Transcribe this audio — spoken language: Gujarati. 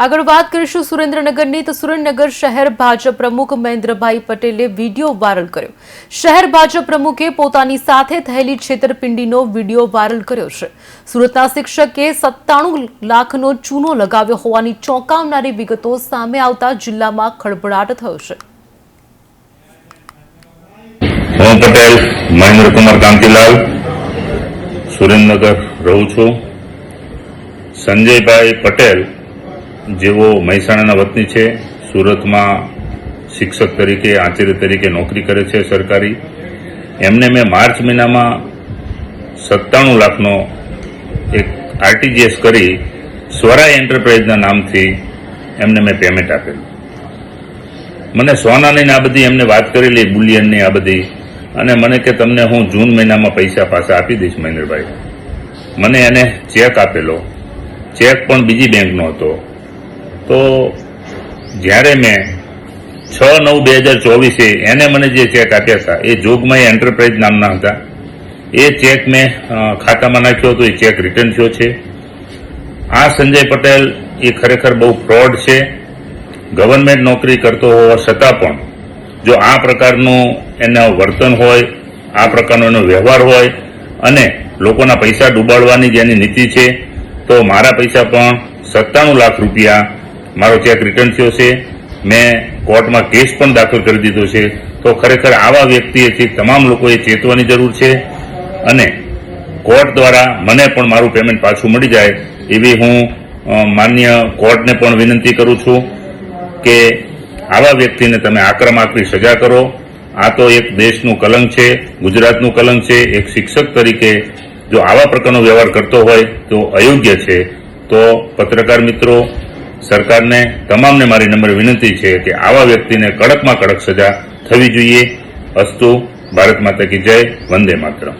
આગળ વાત કરીશું સુરેન્દ્રનગરની તો સુરેન્દ્રનગર શહેર ભાજપ પ્રમુખ મહેન્દ્રભાઈ પટેલે વિડીયો વાયરલ કર્યો। શહેર ભાજપ પ્રમુખે પોતાની સાથે થયેલી છેતરપિંડીનો વિડીયો વાયરલ કર્યો છે। સુરતના શિક્ષકે 97 લાખનો ચૂનો લગાવ્યો હોવાની ચોંકાવનારી વિગતો સામે આવતા જિલ્લામાં ખળભળાટ થયો છે। હું પટેલ મહેન્દ્ર કુમાર કાંતિલાલ સુરેન્દ્રનગર રહું છું। સંજયભાઈ પટેલ જેવો મહેસાણાના વતની છે, સુરતમાં શિક્ષક તરીકે આચાર્ય તરીકે નોકરી કરે છે સરકારી। એમને મેં માર્ચ મહિનામાં 97 લાખનો એક આરટીજીએસ કરી સ્વરાય એન્ટરપ્રાઇઝના નામથી એમને મેં પેમેન્ટ આપેલું। મને સોનાની આ બધી એમને વાત કરેલી બુલિયનની આ બધી, અને મને કે તમને હું જૂન મહિનામાં પૈસા પાછા આપી દઈશ મહેન્દ્રભાઈ। મને એને ચેક આપેલો, ચેક પણ બીજી બેંકનો હતો। તો જ્યારે મેં 6/9/2024 એને મને જે ચેક આપ્યા હતા એ જોગમાઈ એન્ટરપ્રાઇઝ નામના હતા। એ ચેક મેં ખાતામાં નાખ્યો હતો, એ ચેક રિટર્ન થયો છે। આ સંજય પટેલ એ ખરેખર બહુ ફ્રોડ છે। ગવર્નમેન્ટ નોકરી કરતો હોવા છતાં પણ જો આ પ્રકારનું એનો વર્તન હોય, આ પ્રકારનો એનો વ્યવહાર હોય અને લોકોના પૈસા ડૂબાડવાની જેની નીતિ છે, તો મારા પૈસા પણ 97 લાખ રૂપિયા મારો ચેક રિટર્ન થયો છે। મેં કોર્ટમાં કેસ પણ દાખલ કરી દીધો છે। તો ખરેખર આવા વ્યક્તિએ તમામ લોકોએ ચેતવાની જરૂર છે અને કોર્ટ દ્વારા મને પણ મારું પેમેન્ટ પાછું મળી જાય એવી હું માન્ય કોર્ટને પણ વિનંતી કરું છું કે આવા વ્યક્તિને તમે આકરી સજા કરો। આ તો એક દેશનું કલંક છે, ગુજરાતનું કલંક છે। એક શિક્ષક તરીકે જો આવા પ્રકારનો વ્યવહાર કરતો હોય તો અયોગ્ય છે। તો પત્રકાર મિત્રો, સરકારને તમામને મારી નમ્ર વિનંતી છે કે આવા વ્યક્તિને કડકમાં કડક સજા થવી જોઈએ। અસ્તુ, ભારત માતા કી જય, વંદે માતરમ।